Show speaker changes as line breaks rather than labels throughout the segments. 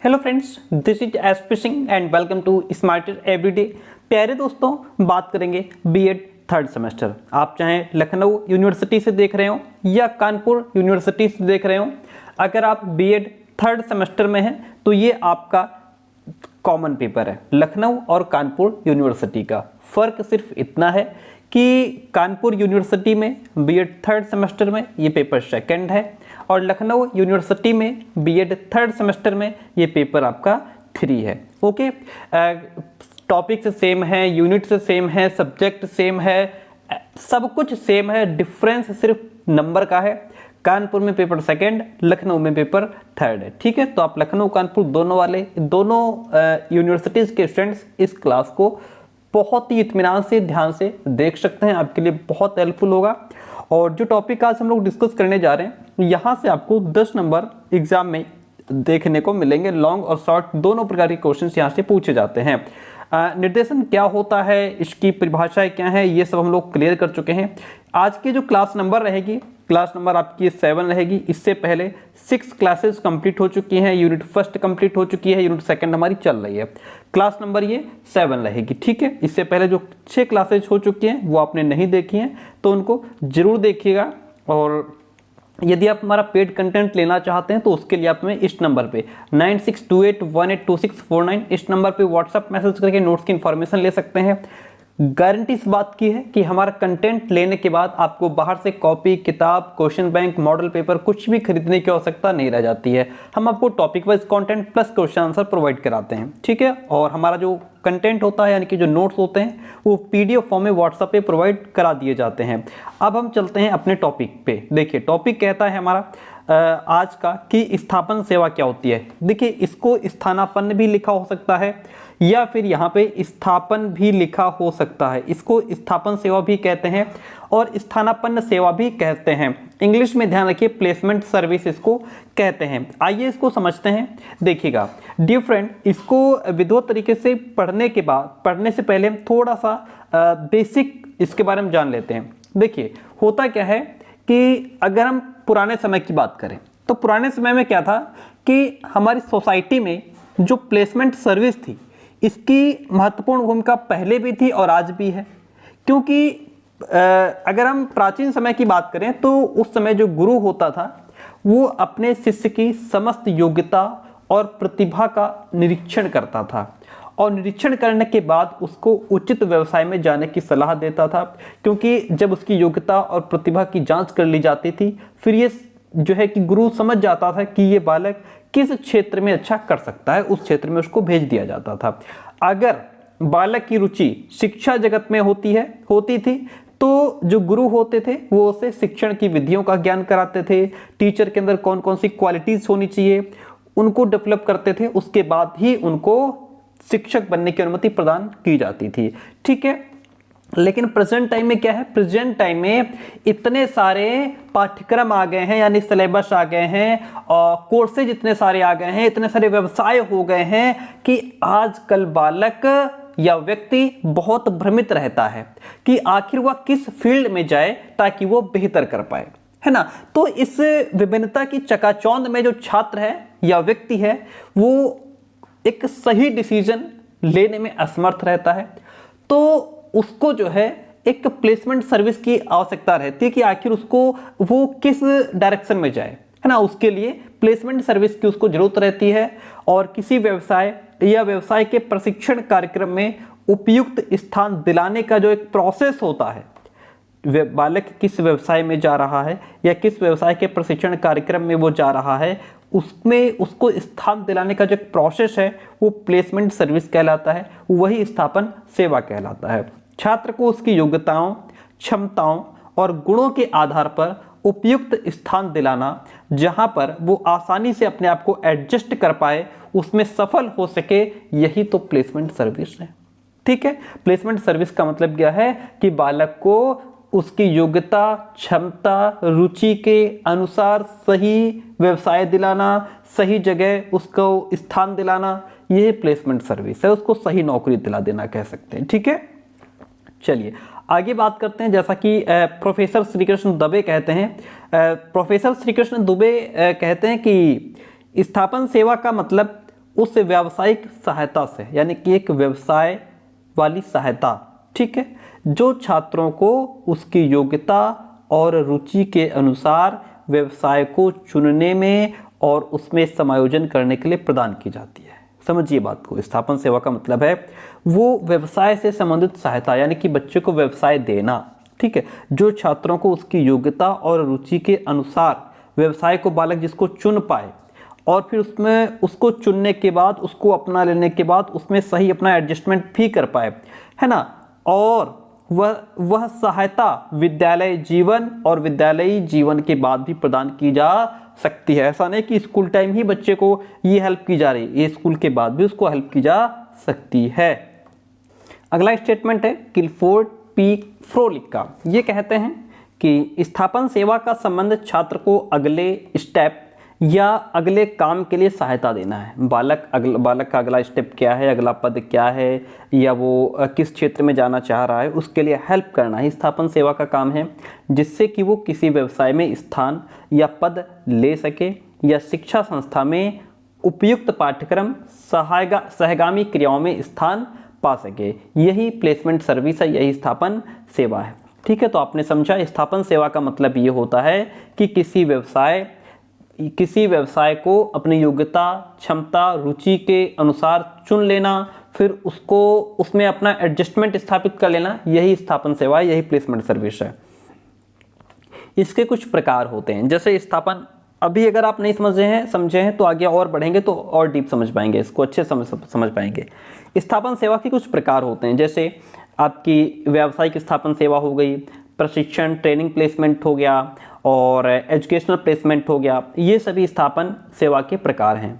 Hello friends, this is SP Singh and welcome to Smarter Every Day. प्यारे दोस्तों, बात करेंगे बीएड थर्ड सेमेस्टर। आप चाहे लखनऊ यूनिवर्सिटी से देख रहे हो या कानपुर यूनिवर्सिटी से देख रहे हो, अगर आप बीएड थर्ड सेमेस्टर में हैं तो ये आपका कॉमन पेपर है लखनऊ और कानपुर यूनिवर्सिटी का। फ़र्क सिर्फ इतना है कि कानपुर यूनिवर्सिटी में बीएड थर्ड सेमेस्टर में ये पेपर सेकंड है और लखनऊ यूनिवर्सिटी में बीएड थर्ड सेमेस्टर में ये पेपर आपका 3 है। ओके, टॉपिक से सेम है, यूनिट से सेम है, सब्जेक्ट सेम है, सब कुछ सेम है, डिफरेंस सिर्फ नंबर का है। कानपुर में पेपर सेकंड, लखनऊ में पेपर थर्ड है। ठीक है, तो आप लखनऊ कानपुर दोनों यूनिवर्सिटीज़ के स्टूडेंट्स इस क्लास को बहुत ही इत्मीनान से ध्यान से देख सकते हैं, आपके लिए बहुत हेल्पफुल होगा। और जो टॉपिक आज हम लोग डिस्कस करने जा रहे हैं, यहाँ से आपको 10 नंबर एग्जाम में देखने को मिलेंगे। लॉन्ग और शॉर्ट दोनों प्रकार के क्वेश्चंस यहाँ से पूछे जाते हैं। निर्देशन क्या होता है, इसकी परिभाषाएं क्या है, ये सब हम लोग क्लियर कर चुके हैं। आज की जो क्लास नंबर रहेगी, क्लास नंबर आपकी 7 रहेगी। इससे पहले 6 क्लासेस कंप्लीट हो चुकी हैं, यूनिट फर्स्ट कंप्लीट हो चुकी है, यूनिट सेकंड हमारी चल रही है। क्लास नंबर ये 7 रहेगी। ठीक है, इससे पहले जो 6 क्लासेस हो चुकी हैं वो आपने नहीं देखी हैं तो उनको जरूर देखिएगा। और यदि आप हमारा पेड कंटेंट लेना चाहते हैं तो उसके लिए आप हमें इस नंबर पे 9628182649 इस नंबर पे व्हाट्सएप मैसेज करके नोट्स की इंफॉर्मेशन ले सकते हैं। गारंटी इस बात की है कि हमारा कंटेंट लेने के बाद आपको बाहर से कॉपी, किताब, क्वेश्चन बैंक, मॉडल पेपर कुछ भी खरीदने की आवश्यकता नहीं रह जाती है। हम आपको topic wise content plus question answer provide कराते हैं। ठीक है, और हमारा जो कंटेंट होता है यानी कि जो नोट्स होते हैं वो पीडीएफ फॉर्म में व्हाट्सएप पे प्रोवाइड करा दिए जाते हैं। अब हम चलते हैं अपने टॉपिक पे। देखिए, टॉपिक कहता है हमारा आज का कि स्थापन सेवा क्या होती है। देखिए, इसको स्थानापन्न भी लिखा हो सकता है या फिर यहाँ पे स्थापन भी लिखा हो सकता है। इसको स्थापन सेवा भी कहते हैं और स्थानापन्न सेवा भी कहते हैं। इंग्लिश में ध्यान रखिए, प्लेसमेंट सर्विस इसको कहते हैं। आइए इसको समझते हैं। देखिएगा डियर फ्रेंड, इसको विधिवत तरीके से पढ़ने से पहले हम थोड़ा सा बेसिक इसके बारे में जान लेते हैं। देखिए, होता क्या है कि अगर हम पुराने समय की बात करें तो पुराने समय में क्या था कि हमारी सोसाइटी में जो प्लेसमेंट सर्विस थी, इसकी महत्वपूर्ण भूमिका पहले भी थी और आज भी है। क्योंकि अगर हम प्राचीन समय की बात करें तो उस समय जो गुरु होता था वो अपने शिष्य की समस्त योग्यता और प्रतिभा का निरीक्षण करता था और निरीक्षण करने के बाद उसको उचित व्यवसाय में जाने की सलाह देता था। क्योंकि जब उसकी योग्यता और प्रतिभा की जांच कर ली जाती थी, फिर ये जो है कि गुरु समझ जाता था कि ये बालक किस क्षेत्र में अच्छा कर सकता है, उस क्षेत्र में उसको भेज दिया जाता था। अगर बालक की रुचि शिक्षा जगत में होती थी तो जो गुरु होते थे वो उसे शिक्षण की विधियों का ज्ञान कराते थे। टीचर के अंदर कौन कौन सी क्वालिटीज होनी चाहिए उनको डेवलप करते थे, उसके बाद ही उनको शिक्षक बनने की अनुमति प्रदान की जाती थी। ठीक है, लेकिन प्रेजेंट टाइम में क्या है, प्रेजेंट टाइम में इतने सारे पाठ्यक्रम आ गए हैं, यानी सिलेबस आ गए हैं और कोर्सेज इतने सारे आ गए हैं, इतने सारे व्यवसाय हो गए हैं कि आजकल बालक या व्यक्ति बहुत भ्रमित रहता है कि आखिर वह किस फील्ड में जाए ताकि वो बेहतर कर पाए, है ना। तो इस विभिन्नता की चकाचौंध में जो छात्र है या व्यक्ति है वो एक सही डिसीजन लेने में असमर्थ रहता है, तो उसको जो है एक प्लेसमेंट सर्विस की आवश्यकता रहती है कि आखिर उसको वो किस डायरेक्शन में जाए, है ना। उसके लिए प्लेसमेंट सर्विस की उसको जरूरत रहती है और किसी व्यवसाय या व्यवसाय के प्रशिक्षण कार्यक्रम में उपयुक्त स्थान दिलाने का जो एक प्रोसेस होता है, बालक किस व्यवसाय में जा रहा है या किस व्यवसाय के प्रशिक्षण कार्यक्रम में वो जा रहा है, उसमें उसको स्थान दिलाने का जो एक प्रोसेस है वो प्लेसमेंट सर्विस कहलाता है, वही स्थापन सेवा कहलाता है। छात्र को उसकी योग्यताओं, क्षमताओं और गुणों के आधार पर उपयुक्त स्थान दिलाना, जहां पर वो आसानी से अपने आप को एडजस्ट कर पाए, उसमें सफल हो सके, यही तो प्लेसमेंट सर्विस है। ठीक है, प्लेसमेंट सर्विस का मतलब क्या है कि बालक को उसकी योग्यता, क्षमता, रुचि के अनुसार सही व्यवसाय दिलाना, सही जगह उसको स्थान दिलाना, यह प्लेसमेंट सर्विस है। उसको सही नौकरी दिला देना कह सकते हैं। ठीक है, चलिए आगे बात करते हैं। जैसा कि प्रोफेसर श्री कृष्ण दुबे कहते हैं, प्रोफेसर श्री कृष्ण दुबे कहते हैं कि स्थापन सेवा का मतलब उस व्यावसायिक सहायता से, यानी कि एक व्यवसाय वाली सहायता, ठीक है, जो छात्रों को उसकी योग्यता और रुचि के अनुसार व्यवसाय को चुनने में और उसमें समायोजन करने के लिए प्रदान की जाती है। समझिए बात को, स्थापन सेवा का मतलब है वो व्यवसाय से संबंधित सहायता, यानी कि बच्चे को व्यवसाय देना, ठीक है, जो छात्रों को उसकी योग्यता और रुचि के अनुसार व्यवसाय को बालक जिसको चुन पाए और फिर उसमें उसको चुनने के बाद, उसको अपना लेने के बाद उसमें सही अपना एडजस्टमेंट भी कर पाए, है ना। और वह सहायता विद्यालय जीवन और विद्यालयी जीवन के बाद भी प्रदान की जा सकती है। ऐसा नहीं कि स्कूल टाइम ही बच्चे को ये हेल्प की जा रही, ये स्कूल के बाद भी उसको हेल्प की जा सकती है। अगला स्टेटमेंट है किलफोर्ड पी फ्रोलिक का। ये कहते हैं कि स्थापन सेवा का संबंध छात्र को अगले स्टेप या अगले काम के लिए सहायता देना है। बालक का अगला स्टेप क्या है, अगला पद क्या है, या वो किस क्षेत्र में जाना चाह रहा है, उसके लिए हेल्प करना ही स्थापन सेवा का काम है, जिससे कि वो किसी व्यवसाय में स्थान या पद ले सके या शिक्षा संस्था में उपयुक्त पाठ्यक्रम सहगामी क्रियाओं में स्थान पा सके। यही प्लेसमेंट सर्विस है, यही स्थापन सेवा है। ठीक है, तो आपने समझा स्थापन सेवा का मतलब ये होता है कि किसी व्यवसाय को अपनी योग्यता, क्षमता, रुचि के अनुसार चुन लेना, फिर उसको उसमें अपना एडजस्टमेंट स्थापित कर लेना, यही स्थापन सेवा, यही प्लेसमेंट सर्विस है। इसके कुछ प्रकार होते हैं, जैसे स्थापन, अभी अगर आप नहीं समझे हैं तो आगे और बढ़ेंगे तो और डीप समझ पाएंगे, इसको अच्छे समझ पाएंगे। स्थापन सेवा के कुछ प्रकार होते हैं, जैसे आपकी व्यावसायिक स्थापन सेवा हो गई, प्रशिक्षण ट्रेनिंग प्लेसमेंट हो गया, और एजुकेशनल प्लेसमेंट हो गया। ये सभी स्थापन सेवा के प्रकार हैं।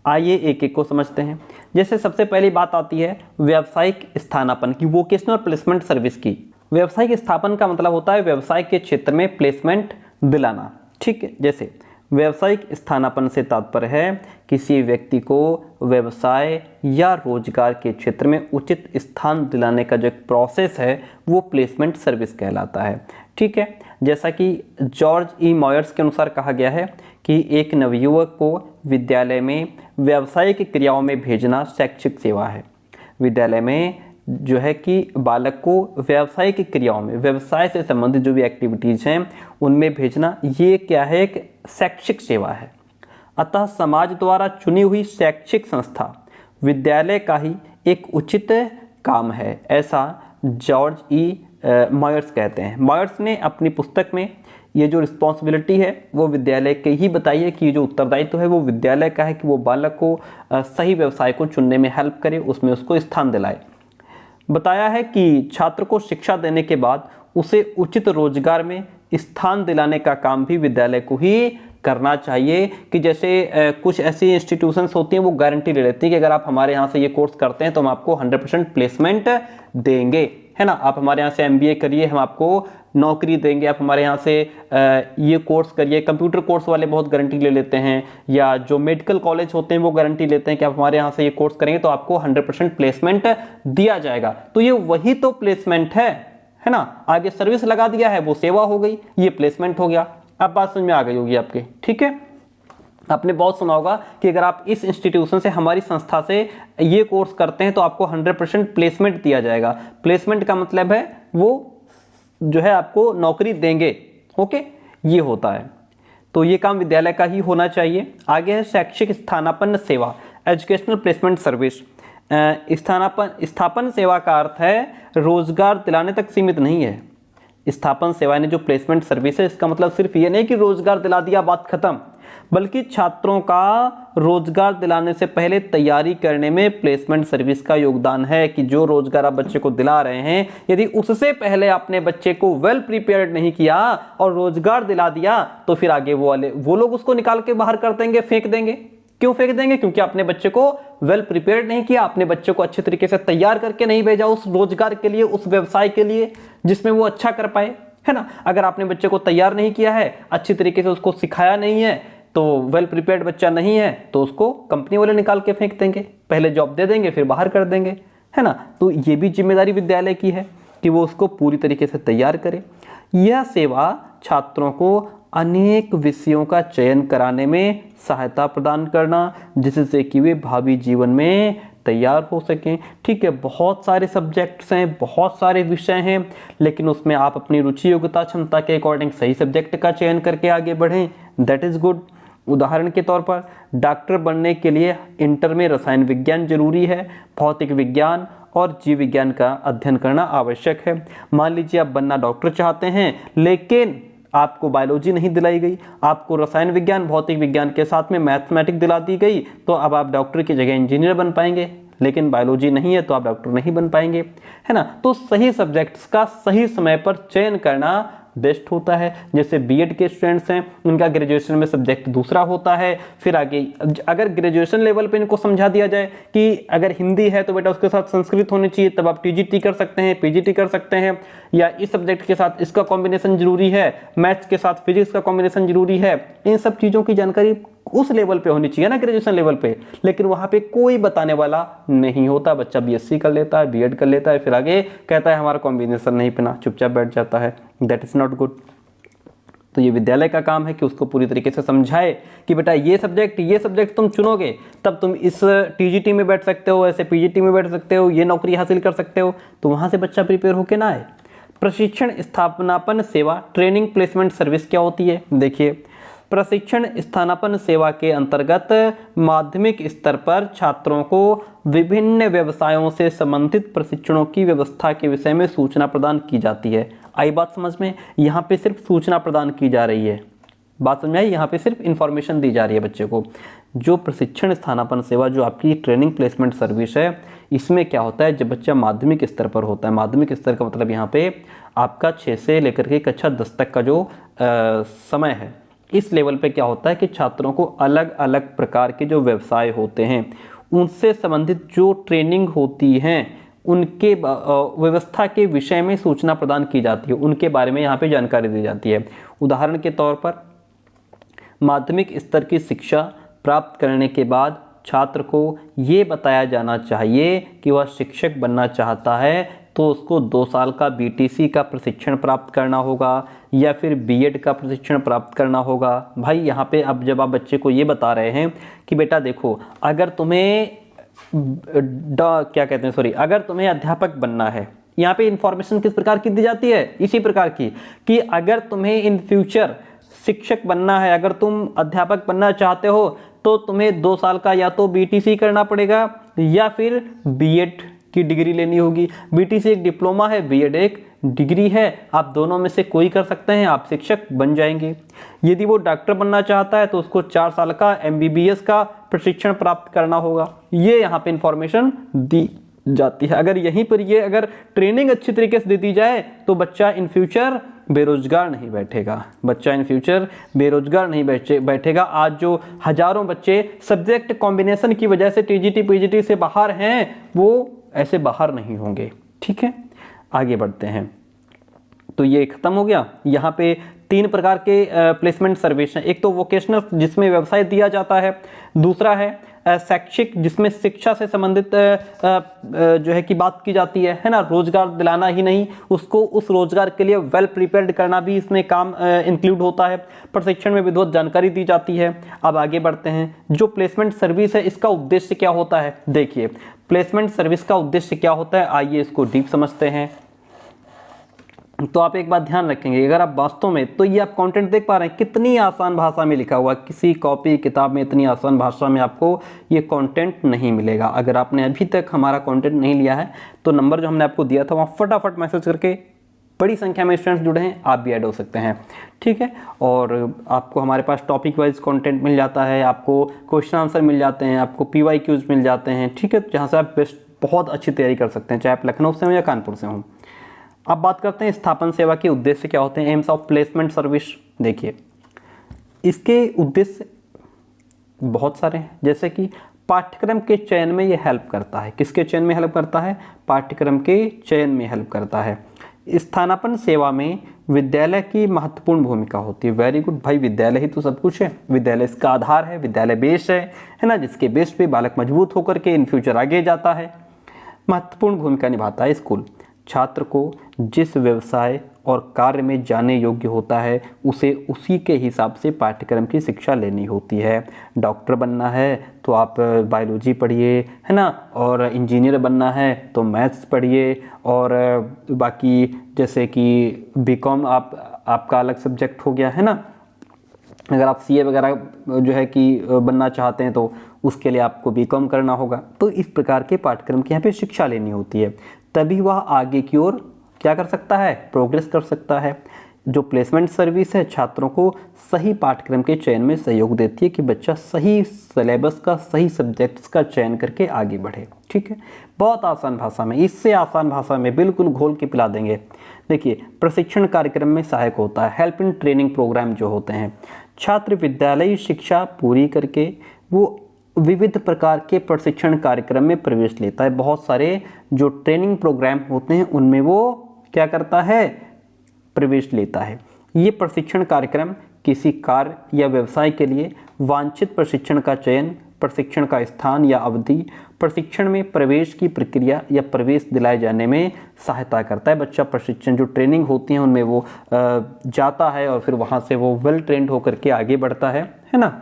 आइए एक एक को समझते हैं। जैसे सबसे पहली बात आती है व्यावसायिक स्थानापन की, वोकेशनल प्लेसमेंट सर्विस की। व्यावसायिक स्थापन का मतलब होता है व्यवसाय के क्षेत्र में प्लेसमेंट दिलाना, ठीक है। जैसे व्यावसायिक स्थानापन से तात्पर्य है किसी व्यक्ति को व्यवसाय या रोजगार के क्षेत्र में उचित स्थान दिलाने का जो प्रोसेस है वो प्लेसमेंट सर्विस कहलाता है, ठीक है। जैसा कि जॉर्ज ई मॉयर्स के अनुसार कहा गया है कि एक नवयुवक को विद्यालय में व्यावसायिक क्रियाओं में भेजना शैक्षिक सेवा है। विद्यालय में जो है कि बालक को व्यावसायिक क्रियाओं में, व्यवसाय से संबंधित जो भी एक्टिविटीज़ हैं उनमें भेजना, ये क्या है, एक शैक्षिक सेवा है। अतः समाज द्वारा चुनी हुई शैक्षिक संस्था विद्यालय का ही एक उचित काम है, ऐसा जॉर्ज ई मॉयर्स कहते हैं। मॉयर्स ने अपनी पुस्तक में ये जो रिस्पॉन्सिबिलिटी है वो विद्यालय के ही बताई है कि ये जो उत्तरदायित्व है वो विद्यालय का है कि वो बालक को सही व्यवसाय को चुनने में हेल्प करे, उसमें उसको स्थान दिलाए। बताया है कि छात्र को शिक्षा देने के बाद उसे उचित रोजगार में स्थान दिलाने का काम भी विद्यालय को ही करना चाहिए। कि जैसे कुछ ऐसी इंस्टीट्यूशंस होती हैं वो गारंटी ले लेती हैं कि अगर आप हमारे यहाँ से ये कोर्स करते हैं तो हम आपको 100% प्लेसमेंट देंगे, है ना। आप हमारे यहाँ से MBA करिए, हम आपको नौकरी देंगे। आप हमारे यहाँ से ये कोर्स करिए। कंप्यूटर कोर्स वाले बहुत गारंटी ले लेते हैं, या जो मेडिकल कॉलेज होते हैं वो गारंटी लेते हैं कि आप हमारे यहाँ से ये कोर्स करेंगे तो आपको 100% प्लेसमेंट दिया जाएगा। तो ये वही तो प्लेसमेंट है ना। आगे सर्विस लगा दिया है, वो सेवा हो गई, ये प्लेसमेंट हो गया। अब बात समझ में आ गई होगी आपके, ठीक है। आपने बहुत सुना होगा कि अगर आप इस इंस्टीट्यूशन से, हमारी संस्था से ये कोर्स करते हैं तो आपको 100% प्लेसमेंट दिया जाएगा। प्लेसमेंट का मतलब है वो जो है आपको नौकरी देंगे, ओके, ये होता है। तो ये काम विद्यालय का ही होना चाहिए। आगे है शैक्षिक स्थानापन्न सेवा, एजुकेशनल प्लेसमेंट सर्विस। स्थापन सेवा का अर्थ है रोजगार दिलाने तक सीमित नहीं है। स्थापन सेवा ने जो प्लेसमेंट सर्विस है, इसका मतलब सिर्फ ये नहीं कि रोजगार दिला दिया बात खत्म, बल्कि छात्रों का रोजगार दिलाने से पहले तैयारी करने में प्लेसमेंट सर्विस का योगदान है। कि जो रोजगार आप बच्चे को दिला रहे हैं, यदि उससे पहले आपने बच्चे को वेल प्रिपेयर्ड नहीं किया और रोजगार दिला दिया तो फिर आगे वो लोग उसको निकाल के बाहर कर देंगे, फेंक देंगे। क्यों फेंक देंगे? क्योंकि आपने बच्चे को वेल प्रिपेयर्ड नहीं किया, आपने बच्चे को अच्छे तरीके से तैयार करके नहीं भेजा उस रोजगार के लिए, उस व्यवसाय के लिए जिसमें वो अच्छा कर पाए, है ना। अगर आपने बच्चे को तैयार नहीं किया है, अच्छी तरीके से उसको सिखाया नहीं है, तो वेल प्रिपेयर्ड बच्चा नहीं है तो उसको कंपनी वाले निकाल के फेंक देंगे, पहले जॉब दे देंगे फिर बाहर कर देंगे, है ना। तो ये भी जिम्मेदारी विद्यालय की है कि वो उसको पूरी तरीके से तैयार करे। यह सेवा छात्रों को अनेक विषयों का चयन कराने में सहायता प्रदान करना, जिससे कि वे भावी जीवन में तैयार हो सकें। ठीक है, बहुत सारे सब्जेक्ट्स हैं, बहुत सारे विषय हैं, लेकिन उसमें आप अपनी रुचि योग्यता क्षमता के अकॉर्डिंग सही सब्जेक्ट का चयन करके आगे बढ़ें, दैट इज़ गुड। उदाहरण के तौर पर डॉक्टर बनने के लिए इंटर में रसायन विज्ञान जरूरी है, भौतिक विज्ञान और जीव विज्ञान का अध्ययन करना आवश्यक है। मान लीजिए आप बनना डॉक्टर चाहते हैं, लेकिन आपको बायोलॉजी नहीं दिलाई गई, आपको रसायन विज्ञान भौतिक विज्ञान के साथ में मैथमेटिक्स दिला दी गई, तो अब आप डॉक्टर की जगह इंजीनियर बन पाएंगे, लेकिन बायोलॉजी नहीं है तो आप डॉक्टर नहीं बन पाएंगे, है ना। तो सही सब्जेक्ट्स का सही समय पर चयन करना बेस्ट होता है। जैसे बीएड के स्टूडेंट्स हैं, उनका ग्रेजुएशन में सब्जेक्ट दूसरा होता है, फिर आगे अगर ग्रेजुएशन लेवल पे इनको समझा दिया जाए कि अगर हिंदी है तो बेटा उसके साथ संस्कृत होनी चाहिए, तब आप टीजीटी कर सकते हैं, पीजीटी कर सकते हैं, या इस सब्जेक्ट के साथ इसका कॉम्बिनेशन जरूरी है, मैथ्स के साथ फिजिक्स का कॉम्बिनेशन जरूरी है। इन सब चीज़ों की जानकारी उस लेवल पे होनी चाहिए ना, ग्रेजुएशन लेवल पे, लेकिन वहाँ पे कोई बताने वाला नहीं होता। बच्चा बीएससी कर लेता है, बीएड कर लेता है, फिर आगे कहता है हमारा कॉम्बिनेशन नहीं बना, चुपचाप बैठ जाता है, दैट इज़ नॉट गुड। तो ये विद्यालय का काम है कि उसको पूरी तरीके से समझाए कि बेटा ये सब्जेक्ट तुम चुनोगे तब तुम इस टीजीटी में बैठ सकते हो, ऐसे पीजीटी में बैठ सकते हो, ये नौकरी हासिल कर सकते हो, तो वहाँ से बच्चा प्रिपेयर होके ना आए। प्रशिक्षण स्थापनापन सेवा ट्रेनिंग प्लेसमेंट सर्विस क्या होती है? देखिए, प्रशिक्षण स्थानापन सेवा के अंतर्गत माध्यमिक स्तर पर छात्रों को विभिन्न व्यवसायों से संबंधित प्रशिक्षणों की व्यवस्था के विषय में सूचना प्रदान की जाती है। आई बात समझ में? यहाँ पे सिर्फ सूचना प्रदान की जा रही है, बात समझ आई? यहाँ पे सिर्फ इंफॉर्मेशन दी जा रही है बच्चे को। जो प्रशिक्षण स्थानापन सेवा, जो आपकी ट्रेनिंग प्लेसमेंट सर्विस है, इसमें क्या होता है, जब बच्चा माध्यमिक स्तर पर होता है, माध्यमिक स्तर का मतलब यहाँ पे आपका 6 से लेकर के कक्षा 10 तक का जो समय है, इस लेवल पे क्या होता है कि छात्रों को अलग अलग प्रकार के जो व्यवसाय होते हैं उनसे संबंधित जो ट्रेनिंग होती हैं उनके व्यवस्था के विषय में सूचना प्रदान की जाती है, उनके बारे में यहाँ पे जानकारी दी जाती है। उदाहरण के तौर पर माध्यमिक स्तर की शिक्षा प्राप्त करने के बाद छात्र को ये बताया जाना चाहिए कि वह शिक्षक बनना चाहता है तो उसको 2 साल का बीटीसी का प्रशिक्षण प्राप्त करना होगा या फिर बीएड का प्रशिक्षण प्राप्त करना होगा। भाई यहाँ पे अब जब आप बच्चे को ये बता रहे हैं कि बेटा देखो, अगर तुम्हें अगर तुम्हें अध्यापक बनना है, यहाँ पे इंफॉर्मेशन किस प्रकार की दी जाती है? इसी प्रकार की कि अगर तुम्हें इन फ्यूचर शिक्षक बनना है, अगर तुम अध्यापक बनना चाहते हो तो तुम्हें 2 साल का या तो बीटीसी करना पड़ेगा या फिर बीएड की डिग्री लेनी होगी। बीटीसी एक डिप्लोमा है, बीएड एक डिग्री है, आप दोनों में से कोई कर सकते हैं, आप शिक्षक बन जाएंगे। यदि वो डॉक्टर बनना चाहता है तो उसको 4 साल का एमबीबीएस का प्रशिक्षण प्राप्त करना होगा। ये यहाँ पे इंफॉर्मेशन दी जाती है। अगर यहीं पर ये अगर ट्रेनिंग अच्छी तरीके से दे दी जाए तो बच्चा इन फ्यूचर बेरोजगार नहीं बैठेगा, बच्चा इन फ्यूचर बेरोजगार नहीं बैठेगा। आज जो हजारों बच्चे सब्जेक्ट कॉम्बिनेशन की वजह से टीजीटी पीजीटी से बाहर हैं, वो ऐसे बाहर नहीं होंगे। ठीक है, आगे बढ़ते हैं। तो ये खत्म हो गया। यहाँ पे 3 प्रकार के प्लेसमेंट सर्विस हैं। एक तो वोकेशनल जिसमें व्यवसाय दिया जाता है, दूसरा है शैक्षिक जिसमें शिक्षा से संबंधित जो है कि बात की जाती है ना, रोजगार दिलाना ही नहीं, उसको उस रोजगार के लिए वेल प्रिपेयर्ड करना भी इसमें काम इंक्लूड होता है। प्रशिक्षण में विधिवत जानकारी दी जाती है। अब आगे बढ़ते हैं। जो प्लेसमेंट सर्विस है इसका उद्देश्य क्या होता है? देखिए, प्लेसमेंट सर्विस का उद्देश्य क्या होता है, आइए इसको डीप समझते हैं। तो आप एक बात ध्यान रखेंगे, अगर आप वास्तव में, तो ये आप कंटेंट देख पा रहे हैं कितनी आसान भाषा में लिखा हुआ, किसी कॉपी किताब में इतनी आसान भाषा में आपको ये कंटेंट नहीं मिलेगा। अगर आपने अभी तक हमारा कंटेंट नहीं लिया है तो नंबर जो हमने आपको दिया था वहाँ फटाफट मैसेज करके, बड़ी संख्या में स्टूडेंट्स जुड़े हैं, आप भी ऐड हो सकते हैं। ठीक है, और आपको हमारे पास टॉपिक वाइज कंटेंट मिल जाता है, आपको क्वेश्चन आंसर मिल जाते हैं, आपको PYQs मिल जाते हैं। ठीक है, जहाँ से आप बेस्ट बहुत अच्छी तैयारी कर सकते हैं, चाहे आप लखनऊ से हों या कानपुर से हों। अब बात करते हैं स्थापन सेवा के उद्देश्य क्या होते हैं, एम्स ऑफ प्लेसमेंट सर्विस। देखिए, इसके उद्देश्य बहुत सारे हैं, जैसे कि पाठ्यक्रम के चयन में ये हेल्प करता है। किसके चयन में हेल्प करता है? पाठ्यक्रम के चयन में हेल्प करता है। स्थानापन्न सेवा में विद्यालय की महत्वपूर्ण भूमिका होती है। वेरी गुड भाई, विद्यालय ही तो सब कुछ है, विद्यालय इसका आधार है, विद्यालय बेस है ना, जिसके बेस पे बालक मजबूत होकर के इन फ्यूचर आगे जाता है। महत्वपूर्ण भूमिका निभाता है स्कूल। छात्र को जिस व्यवसाय और कार्य में जाने योग्य होता है उसे उसी के हिसाब से पाठ्यक्रम की शिक्षा लेनी होती है। डॉक्टर बनना है तो आप बायोलॉजी पढ़िए, है ना, और इंजीनियर बनना है तो मैथ्स पढ़िए, और बाकी जैसे कि बीकॉम आपका अलग सब्जेक्ट हो गया, है ना। अगर आप सीए वगैरह जो है कि बनना चाहते हैं तो उसके लिए आपको बीकॉम करना होगा। तो इस प्रकार के पाठ्यक्रम की यहाँ पे शिक्षा लेनी होती है, तभी वह आगे की ओर क्या कर सकता है, प्रोग्रेस कर सकता है। जो प्लेसमेंट सर्विस है छात्रों को सही पाठ्यक्रम के चयन में सहयोग देती है कि बच्चा सही सिलेबस का, सही सब्जेक्ट्स का चयन करके आगे बढ़े। ठीक है, बहुत आसान भाषा में, इससे आसान भाषा में बिल्कुल घोल के पिला देंगे। देखिए, प्रशिक्षण कार्यक्रम में सहायक होता है, हेल्प इन ट्रेनिंग प्रोग्राम जो होते हैं। छात्र विद्यालयी शिक्षा पूरी करके वो विविध प्रकार के प्रशिक्षण कार्यक्रम में प्रवेश लेता है। बहुत सारे जो ट्रेनिंग प्रोग्राम होते हैं उनमें वो क्या करता है, प्रवेश लेता है। ये प्रशिक्षण कार्यक्रम किसी कार्य या व्यवसाय के लिए वांछित प्रशिक्षण का चयन, प्रशिक्षण का स्थान या अवधि, प्रशिक्षण में प्रवेश की प्रक्रिया या प्रवेश दिलाए जाने में सहायता करता है। बच्चा प्रशिक्षण जो ट्रेनिंग होती है उनमें वो जाता है और फिर वहाँ से वो वेल ट्रेंड होकर के आगे बढ़ता है ना।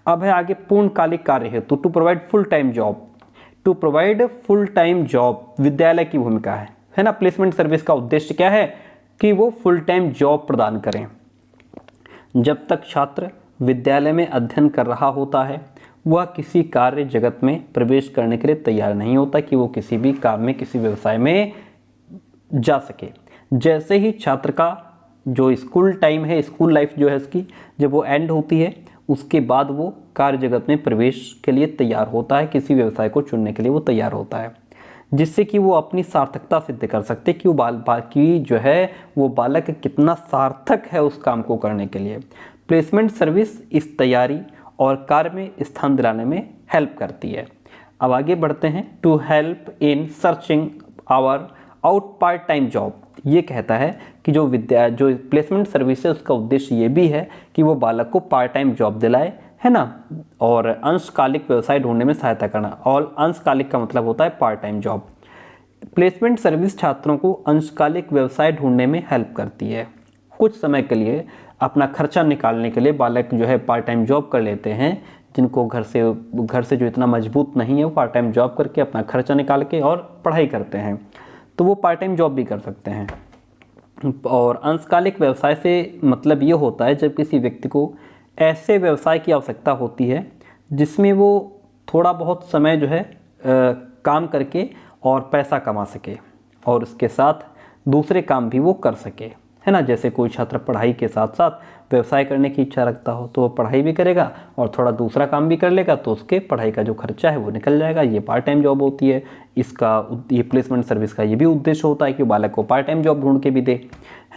अब है आगे पूर्णकालिक कार्य हेतु, to provide full time job. To provide full time job विद्यालय की भूमिका है ना। प्लेसमेंट सर्विस का उद्देश्य क्या है कि वो फुल टाइम जॉब प्रदान करें। जब तक छात्र विद्यालय में अध्ययन कर रहा होता है वह किसी कार्य जगत में प्रवेश करने के लिए तैयार नहीं होता कि वो किसी भी काम में, किसी व्यवसाय में जा सके। जैसे ही छात्र का जो स्कूल टाइम है, स्कूल लाइफ जो है उसकी जब वो एंड होती है उसके बाद वो कार्य जगत में प्रवेश के लिए तैयार होता है, किसी व्यवसाय को चुनने के लिए वो तैयार होता है, जिससे कि वो अपनी सार्थकता सिद्ध कर सकते कि वो बाकी जो है वो बालक कितना सार्थक है उस काम को करने के लिए। प्लेसमेंट सर्विस इस तैयारी और कार्य में स्थान दिलाने में हेल्प करती है। अब आगे बढ़ते हैं। To help in searching our out part time job, ये कहता है कि जो प्लेसमेंट सर्विस है उसका उद्देश्य ये भी है कि वो बालक को पार्ट टाइम जॉब दिलाए, है ना, और अंशकालिक व्यवसाय ढूंढने में सहायता करना। और अंशकालिक का मतलब होता है part time job. Placement service छात्रों को अंशकालिक व्यवसाय ढूंढने में हेल्प करती है। कुछ समय के लिए अपना खर्चा निकालने के लिए बालक जो है पार्ट टाइम जॉब कर लेते हैं, जिनको घर से जो इतना मजबूत नहीं है वो पार्ट टाइम जॉब करके अपना खर्चा निकाल के और पढ़ाई करते हैं, तो वो पार्ट टाइम जॉब भी कर सकते हैं। और अंशकालिक व्यवसाय से मतलब ये होता है जब किसी व्यक्ति को ऐसे व्यवसाय की आवश्यकता होती है जिसमें वो थोड़ा बहुत समय जो है काम करके और पैसा कमा सके और उसके साथ दूसरे काम भी वो कर सके, है ना। जैसे कोई छात्र पढ़ाई के साथ साथ व्यवसाय करने की इच्छा रखता हो तो वो पढ़ाई भी करेगा और थोड़ा दूसरा काम भी कर लेगा, तो उसके पढ़ाई का जो खर्चा है वो निकल जाएगा। ये पार्ट टाइम जॉब होती है। ये प्लेसमेंट सर्विस का ये भी उद्देश्य होता है कि बालक को पार्ट टाइम जॉब ढूंढ के भी दे,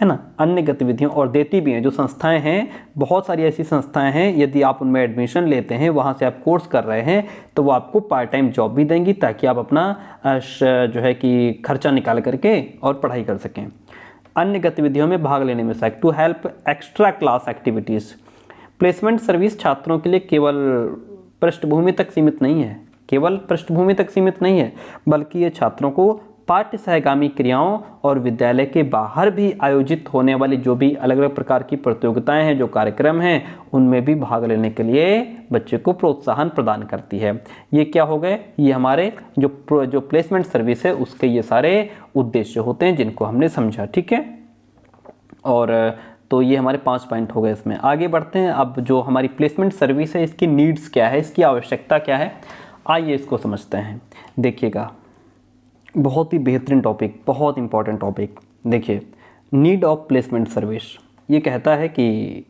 है ना। अन्य गतिविधियों और देती भी हैं। जो संस्थाएं हैं, बहुत सारी ऐसी संस्थाएं हैं, यदि आप उनमें एडमिशन लेते हैं, वहाँ से आप कोर्स कर रहे हैं, तो वो आपको पार्ट टाइम जॉब भी देंगी ताकि आप अपना जो है कि खर्चा निकाल करके और पढ़ाई कर सकें। अन्य गतिविधियों में भाग लेने में सहायक। To help extra class activities. Placement service छात्रों के लिए केवल पृष्ठभूमि तक सीमित नहीं है, बल्कि ये छात्रों को पाठ्य सहगामी क्रियाओं और विद्यालय के बाहर भी आयोजित होने वाली जो भी अलग अलग प्रकार की प्रतियोगिताएं हैं, जो कार्यक्रम हैं, उनमें भी भाग लेने के लिए बच्चे को प्रोत्साहन प्रदान करती है। ये क्या हो गए, ये हमारे जो प्लेसमेंट सर्विस है उसके ये सारे उद्देश्य होते हैं जिनको हमने समझा, ठीक है। और तो ये हमारे 5 पॉइंट हो गए। इसमें आगे बढ़ते हैं। अब जो हमारी प्लेसमेंट सर्विस है इसकी नीड्स क्या है, इसकी आवश्यकता क्या है, आइए इसको समझते हैं। देखिएगा, बहुत ही बेहतरीन टॉपिक, बहुत इंपॉर्टेंट टॉपिक। देखिए, नीड ऑफ प्लेसमेंट सर्विस ये कहता है कि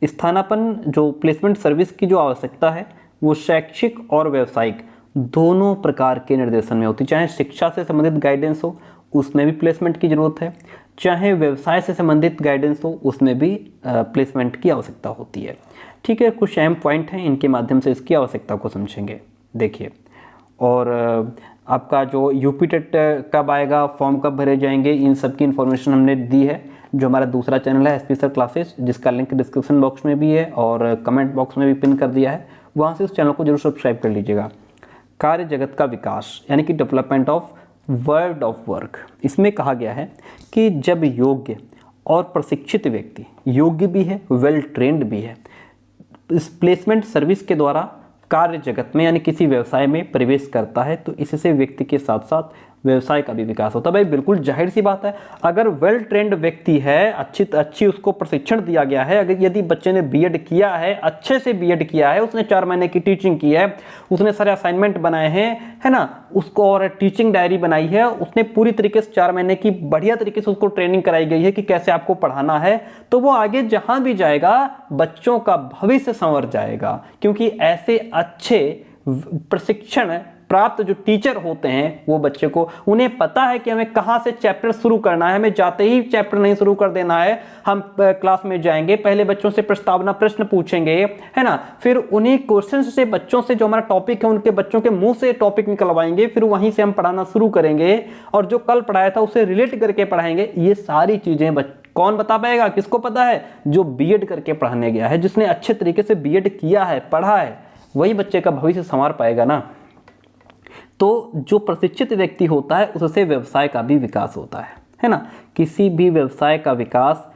स्थानापन्न जो प्लेसमेंट सर्विस की जो आवश्यकता है वो शैक्षिक और व्यावसायिक दोनों प्रकार के निर्देशन में होती है। चाहे शिक्षा से संबंधित गाइडेंस हो उसमें भी प्लेसमेंट की ज़रूरत है, चाहे व्यवसाय से संबंधित गाइडेंस हो उसमें भी प्लेसमेंट की आवश्यकता होती है, ठीक है। कुछ अहम पॉइंट हैं, इनके माध्यम से इसकी आवश्यकता को समझेंगे। देखिए, और आपका जो यूपी टेट कब आएगा, फॉर्म कब भरे जाएंगे, इन सब की इन्फॉर्मेशन हमने दी है। जो हमारा दूसरा चैनल है एसपी सर क्लासेस, जिसका लिंक डिस्क्रिप्शन बॉक्स में भी है और कमेंट बॉक्स में भी पिन कर दिया है, वहाँ से उस चैनल को जरूर सब्सक्राइब कर लीजिएगा। कार्य जगत का विकास यानी कि development of world of work. इसमें कहा गया है कि जब योग्य और प्रशिक्षित व्यक्ति, योग्य भी है, वेल ट्रेंड भी है, इस प्लेसमेंट सर्विस के द्वारा कार्य जगत में यानी किसी व्यवसाय में प्रवेश करता है तो इससे व्यक्ति के साथ साथ व्यवसाय का भी विकास होता है। भाई बिल्कुल जाहिर सी बात है, अगर वेल ट्रेंड व्यक्ति है, अच्छी उसको प्रशिक्षण दिया गया है, अगर यदि बच्चे ने बीएड किया है, अच्छे से बीएड किया है, उसने 4 महीने की टीचिंग की है, उसने सारे असाइनमेंट बनाए हैं, है ना, उसको और टीचिंग डायरी बनाई है, उसने पूरी तरीके से 4 महीने की बढ़िया तरीके से उसको ट्रेनिंग कराई गई है कि कैसे आपको पढ़ाना है, तो वो आगे जहां भी जाएगा बच्चों का भविष्य संवर जाएगा। क्योंकि ऐसे अच्छे प्रशिक्षण प्राप्त जो टीचर होते हैं वो बच्चे को, उन्हें पता है कि हमें कहां से चैप्टर शुरू करना है, हमें जाते ही चैप्टर नहीं शुरू कर देना है, हम क्लास में जाएंगे, पहले बच्चों से प्रस्तावना प्रश्न पूछेंगे, है ना, फिर उन्हीं क्वेश्चन से बच्चों से जो हमारा टॉपिक है उनके बच्चों के मुंह से टॉपिक निकलवाएंगे, फिर वहीं से हम पढ़ाना शुरू करेंगे और जो कल पढ़ाया था उसे रिलेट करके पढ़ाएंगे। ये सारी चीजें कौन बता पाएगा? किसको पता है? जो बीएड करके पढ़ाने गया है, जिसने अच्छे तरीके से बीएड किया है, पढ़ा है, वही बच्चे का भविष्य संवार पाएगा ना। तो जो प्रशिक्षित व्यक्ति होता है उससे व्यवसाय का भी विकास होता है ना। किसी भी व्यवसाय का विकास,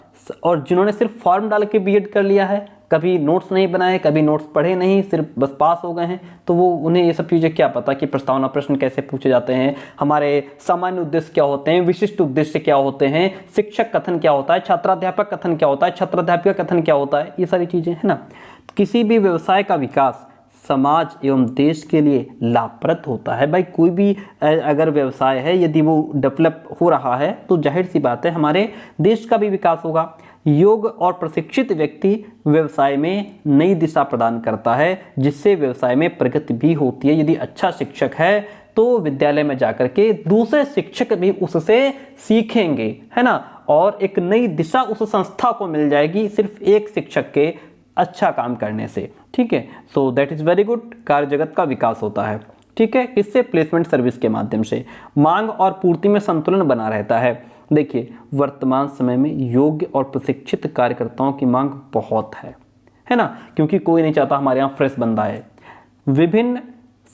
और जिन्होंने सिर्फ फॉर्म डाल के बीएड कर लिया है, कभी नोट्स नहीं बनाए, कभी नोट्स पढ़े नहीं, सिर्फ बस पास हो गए हैं, तो वो उन्हें ये सब चीज़ें क्या पता कि प्रस्तावना प्रश्न कैसे पूछे जाते हैं, हमारे सामान्य उद्देश्य क्या होते हैं, विशिष्ट उद्देश्य क्या होते हैं, शिक्षक कथन क्या होता है, छात्राध्यापक कथन क्या होता है, छात्राध्यापिका कथन क्या होता है, ये सारी चीज़ें है ना। किसी भी व्यवसाय का विकास समाज एवं देश के लिए लाभप्रद होता है। भाई कोई भी अगर व्यवसाय है, यदि वो डेवलप हो रहा है तो जाहिर सी बात है हमारे देश का भी विकास होगा। योग्य और प्रशिक्षित व्यक्ति व्यवसाय में नई दिशा प्रदान करता है, जिससे व्यवसाय में प्रगति भी होती है। यदि अच्छा शिक्षक है तो विद्यालय में जाकर के दूसरे शिक्षक भी उससे सीखेंगे, है ना, और एक नई दिशा उस संस्था को मिल जाएगी सिर्फ एक शिक्षक के अच्छा काम करने से। ठीक है, so that is very good. कार्य जगत का विकास होता है, ठीक है, किससे? प्लेसमेंट सर्विस के माध्यम से। मांग और पूर्ति में संतुलन बना रहता है। देखिए वर्तमान समय में योग्य और प्रशिक्षित कार्यकर्ताओं की मांग बहुत है ना, क्योंकि कोई नहीं चाहता हमारे यहाँ फ्रेश बंदा है। विभिन्न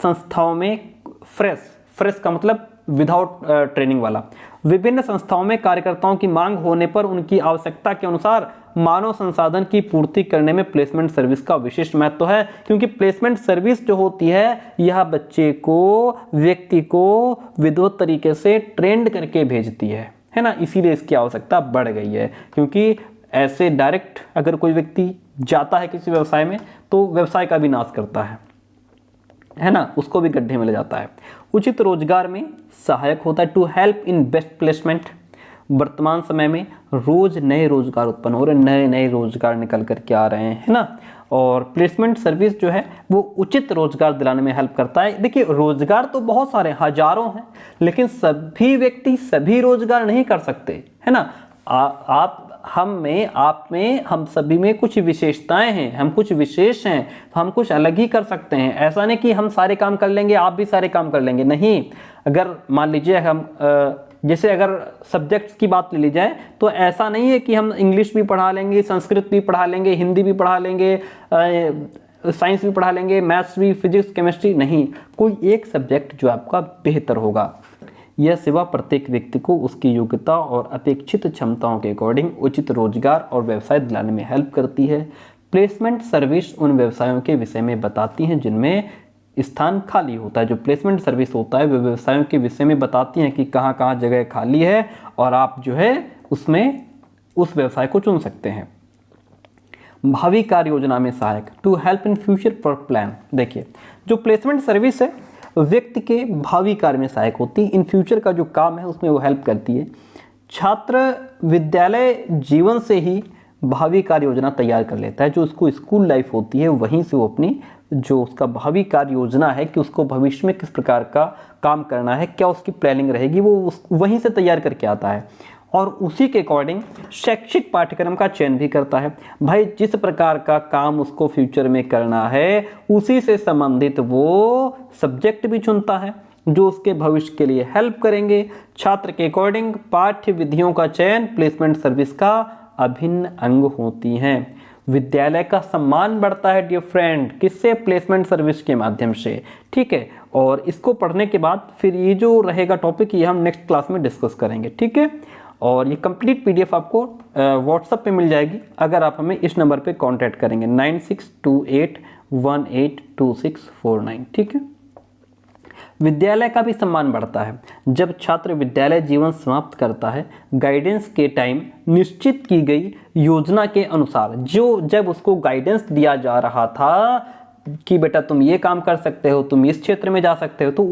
संस्थाओं में फ्रेश का मतलब विदाउट ट्रेनिंग वाला। विभिन्न संस्थाओं में कार्यकर्ताओं की मांग होने पर उनकी आवश्यकता के अनुसार मानव संसाधन की पूर्ति करने में प्लेसमेंट सर्विस का विशिष्ट महत्व है। क्योंकि प्लेसमेंट सर्विस जो होती है यह बच्चे को, व्यक्ति को विधिवत तरीके से ट्रेंड करके भेजती है ना, इसीलिए इसकी आवश्यकता बढ़ गई है। क्योंकि ऐसे डायरेक्ट अगर कोई व्यक्ति जाता है किसी व्यवसाय में तो व्यवसाय का भी नाश करता है ना, उसको भी गड्ढे में ले जाता है। उचित रोजगार में सहायक होता है, to help in best placement. वर्तमान समय में रोज नए रोजगार उत्पन्न हो रहे हैं, नए नए रोजगार निकल करके आ रहे हैं, है ना, और प्लेसमेंट सर्विस जो है वो उचित रोजगार दिलाने में हेल्प करता है। देखिए रोजगार तो बहुत सारे हजारों हैं, लेकिन सभी व्यक्ति सभी रोजगार नहीं कर सकते, है ना। आप हम में, आप में, हम सभी में कुछ विशेषताएं हैं, हम कुछ विशेष हैं, हम कुछ अलग ही कर सकते हैं। ऐसा नहीं कि हम सारे काम कर लेंगे, आप भी सारे काम कर लेंगे, नहीं। अगर मान लीजिए हम जैसे अगर सब्जेक्ट्स की बात ले ली जाए तो ऐसा नहीं है कि हम इंग्लिश भी पढ़ा लेंगे, संस्कृत भी पढ़ा लेंगे, हिंदी भी पढ़ा लेंगे, साइंस भी पढ़ा लेंगे, मैथ्स भी, फिजिक्स, केमिस्ट्री, नहीं। कोई एक सब्जेक्ट जो आपका बेहतर होगा। यह सेवा प्रत्येक व्यक्ति को उसकी योग्यता और अपेक्षित क्षमताओं के अकॉर्डिंग उचित रोजगार और व्यवसाय दिलाने में हेल्प करती है। प्लेसमेंट सर्विस उन व्यवसायों के विषय में बताती हैं जिनमें स्थान खाली होता है। जो प्लेसमेंट सर्विस होता है वे व्यवसायों के विषय में बताती हैं कि कहाँ कहाँ जगह खाली है और आप जो है उसमें उस व्यवसाय को चुन सकते हैं। भावी कार्य योजना में सहायक, to help in future for plan. देखिए जो प्लेसमेंट सर्विस है व्यक्ति के भावी कार्य में सहायक होती है, इन फ्यूचर का जो काम है उसमें वो हेल्प करती है। छात्र विद्यालय जीवन से ही भावी कार्य योजना तैयार कर लेता है। जो उसको स्कूल लाइफ होती है वहीं से वो अपनी जो उसका भावी कार्य योजना है कि उसको भविष्य में किस प्रकार का काम करना है, क्या उसकी प्लानिंग रहेगी, वो वहीं से तैयार करके आता है और उसी के अकॉर्डिंग शैक्षिक पाठ्यक्रम का चयन भी करता है। भाई जिस प्रकार का काम उसको फ्यूचर में करना है उसी से संबंधित वो सब्जेक्ट भी चुनता है जो उसके भविष्य के लिए हेल्प करेंगे। छात्र के अकॉर्डिंग पाठ्य विधियों का चयन प्लेसमेंट सर्विस का अभिन्न अंग होती हैं। विद्यालय का सम्मान बढ़ता है डियर फ्रेंड, किससे? प्लेसमेंट सर्विस के माध्यम से। ठीक है, और इसको पढ़ने के बाद फिर ये जो रहेगा टॉपिक, ये हम नेक्स्ट क्लास में डिस्कस करेंगे। ठीक है, और ये कंप्लीट पीडीएफ आपको व्हाट्सएप पे मिल जाएगी अगर आप हमें इस नंबर पे कांटेक्ट करेंगे 9628182649। ठीक है, विद्यालय का भी सम्मान बढ़ता है जब छात्र विद्यालय जीवन समाप्त करता है गाइडेंस के टाइम निश्चित की गई योजना के अनुसार। जब उसको गाइडेंस दिया जा रहा था कि बेटा तुम ये काम कर सकते हो, तुम इस क्षेत्र में जा सकते हो, तो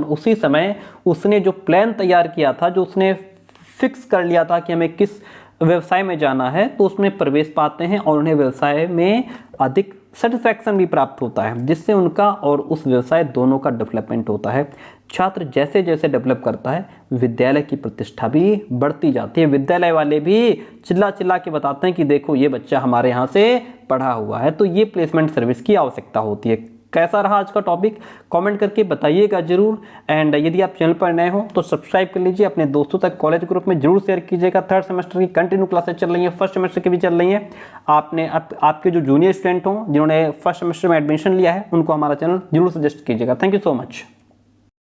उसी समय उसने जो प्लान तैयार किया था, जो उसने फिक्स कर लिया था कि हमें किस व्यवसाय में जाना है, तो उसमें प्रवेश पाते हैं और उन्हें व्यवसाय में अधिक सेटिस्फैक्शन भी प्राप्त होता है, जिससे उनका और उस व्यवसाय दोनों का डेवलपमेंट होता है। छात्र जैसे जैसे डेवलप करता है विद्यालय की प्रतिष्ठा भी बढ़ती जाती है। विद्यालय वाले भी चिल्ला चिल्ला के बताते हैं कि देखो ये बच्चा हमारे यहाँ से पढ़ा हुआ है। तो ये प्लेसमेंट सर्विस की आवश्यकता होती है। कैसा रहा आज का टॉपिक, कमेंट करके बताइएगा जरूर। एंड यदि आप चैनल पर नए हो तो सब्सक्राइब कर लीजिए, अपने दोस्तों तक कॉलेज ग्रुप में जरूर शेयर कीजिएगा। थर्ड सेमेस्टर की कंटिन्यू क्लासेस चल रही हैं, फर्स्ट सेमेस्टर की भी चल रही हैं। आपके जो जूनियर स्टूडेंट हों जिन्होंने फर्स्ट सेमेस्टर में एडमिशन लिया है, उनको हमारा चैनल जरूर सजेस्ट कीजिएगा। Thank you so much.